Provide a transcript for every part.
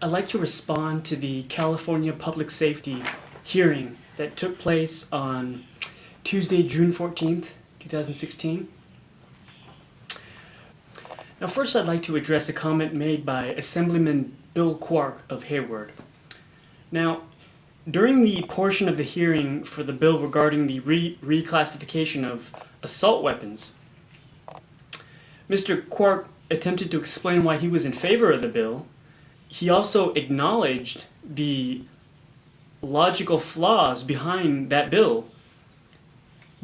I'd like to respond to the California Public Safety hearing that took place on Tuesday, June 14th, 2016. Now first I'd like to address a comment made by Assemblyman Bill Quark of Hayward. Now, during the portion of the hearing for the bill regarding the reclassification of assault weapons, Mr. Quark attempted to explain why he was in favor of the bill. He also acknowledged the logical flaws behind that bill,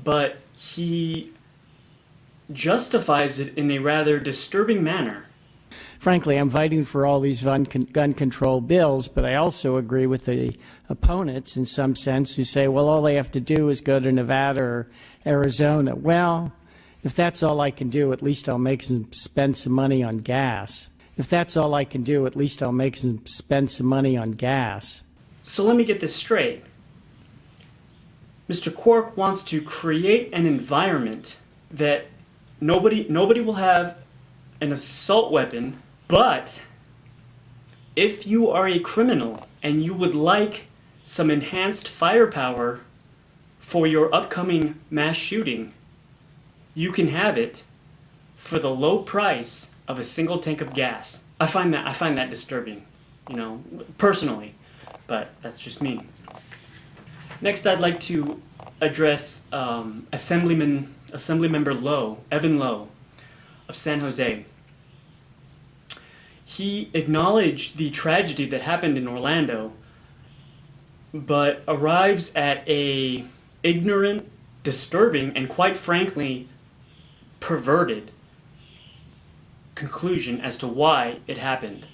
but he justifies it in a rather disturbing manner. Frankly, I'm fighting for all these gun control bills, but I also agree with the opponents in some sense who say, well, all they have to do is go to Nevada or Arizona. Well, if that's all I can do, at least I'll make them spend some money on gas. If that's all I can do, at least I'll make them spend some money on gas. So let me get this straight. Mr. Quark wants to create an environment that nobody will have an assault weapon, but if you are a criminal and you would like some enhanced firepower for your upcoming mass shooting, you can have it for the low price of a single tank of gas. I find that disturbing, personally, but that's just me. Next, I'd like to address Assemblymember Lowe, Evan Lowe of San Jose. He acknowledged the tragedy that happened in Orlando, but arrives at a ignorant, disturbing, and quite frankly, perverted conclusion as to why it happened.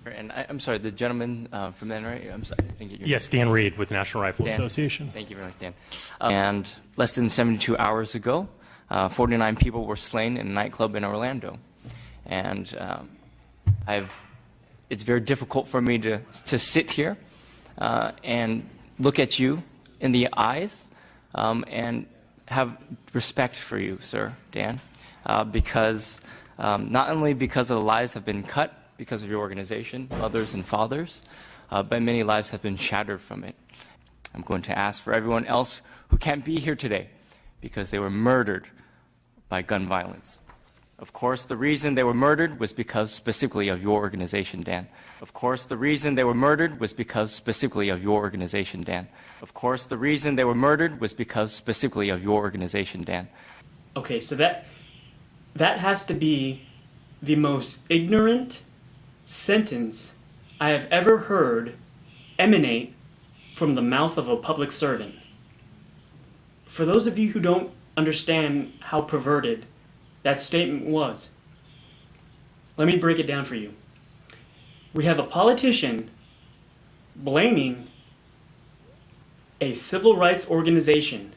And I'm sorry, the gentleman from the NRA, I'm sorry, I didn't get your Yes, Dan Reed with the National Rifle Dan. Association. Thank you very much, Dan. And less than 72 hours ago, 49 people were slain in a nightclub in Orlando. And it's very difficult for me to sit here and look at you in the eyes and have respect for you, sir, Dan, because not only because of the lives have been cut because of your organization, mothers and fathers, but many lives have been shattered from it. I'm going to ask for everyone else who can't be here today because they were murdered by gun violence. Of course, the reason they were murdered was because specifically of your organization, Dan. Of course, the reason they were murdered was because specifically of your organization, Dan. Of course, the reason they were murdered was because specifically of your organization, Dan. Okay, so that has to be the most ignorant sentence I have ever heard emanate from the mouth of a public servant. For those of you who don't understand how perverted that statement was, let me break it down for you. We have a politician blaming a civil rights organization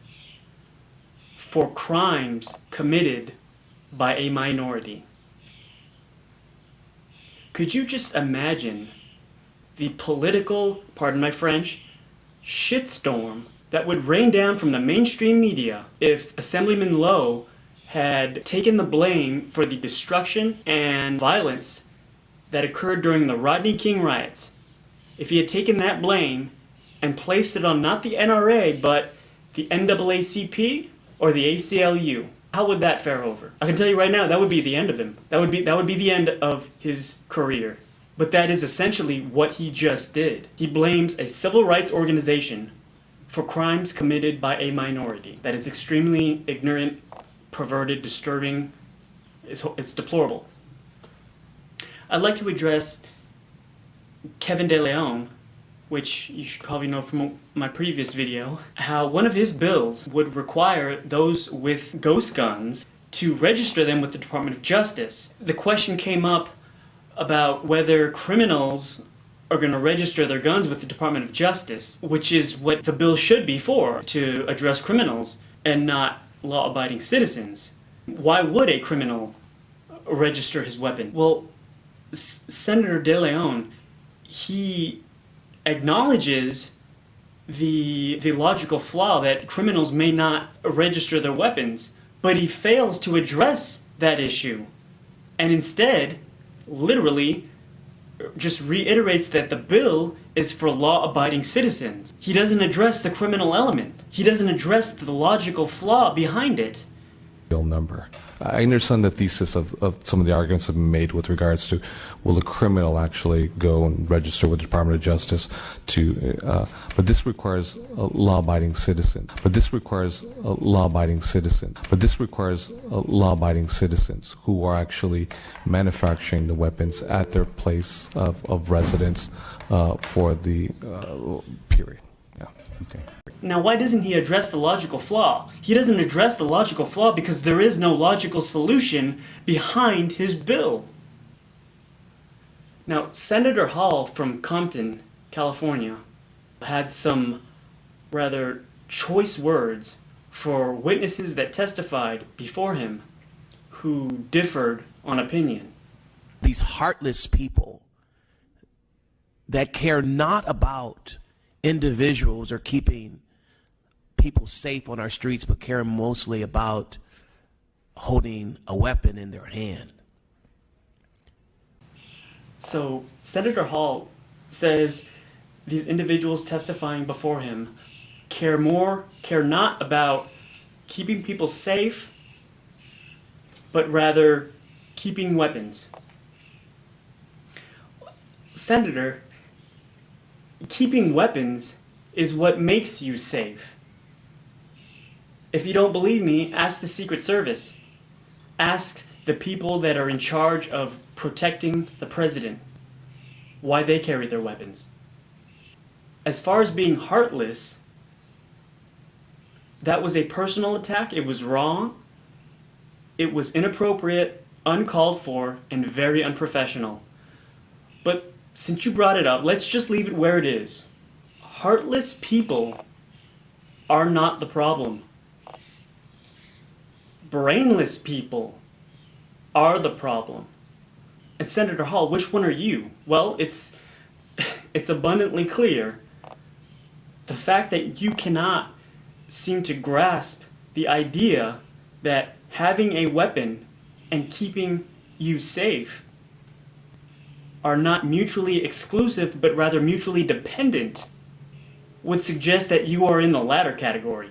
for crimes committed by a minority. Could you just imagine the political, pardon my French, shitstorm that would rain down from the mainstream media if Assemblyman Lowe had taken the blame for the destruction and violence that occurred during the Rodney King riots? If he had taken that blame and placed it on not the NRA, but the NAACP or the ACLU, how would that fare over? I can tell you right now, that would be the end of him. That would be the end of his career. But that is essentially what he just did. He blames a civil rights organization for crimes committed by a minority. That is extremely ignorant, perverted, disturbing. It's deplorable. I'd like to address Kevin De Leon, which you should probably know from my previous video, how one of his bills would require those with ghost guns to register them with the Department of Justice. The question came up about whether criminals are going to register their guns with the Department of Justice, which is what the bill should be for, to address criminals and not law-abiding citizens. Why would a criminal register his weapon? Well, Senator De Leon, he acknowledges the logical flaw that criminals may not register their weapons, but he fails to address that issue and instead literally just reiterates that the bill is for law-abiding citizens. He doesn't address the criminal element. He doesn't address the logical flaw behind it. Bill number. I understand the thesis of some of the arguments that have been made with regards to will a criminal actually go and register with the Department of Justice but this requires a law-abiding citizen. But this requires a law-abiding citizen. But this requires law-abiding citizens who are actually manufacturing the weapons at their place of residence for the period. Yeah. Okay. Now, why doesn't he address the logical flaw? He doesn't address the logical flaw because there is no logical solution behind his bill. Now, Senator Hall from Compton, California, had some rather choice words for witnesses that testified before him who differed on opinion. These heartless people that care not about individuals or keeping people safe on our streets, but care mostly about holding a weapon in their hand. So Senator Hall says these individuals testifying before him care not about keeping people safe, but rather keeping weapons. Senator, keeping weapons is what makes you safe. If you don't believe me, ask the Secret Service. Ask the people that are in charge of protecting the president why they carry their weapons. As far as being heartless, that was a personal attack. It was wrong. It was inappropriate, uncalled for, and very unprofessional. But since you brought it up, let's just leave it where it is. Heartless people are not the problem. Brainless people are the problem. And Senator Hall, which one are you? Well, it's abundantly clear. The fact that you cannot seem to grasp the idea that having a weapon and keeping you safe are not mutually exclusive, but rather mutually dependent, would suggest that you are in the latter category.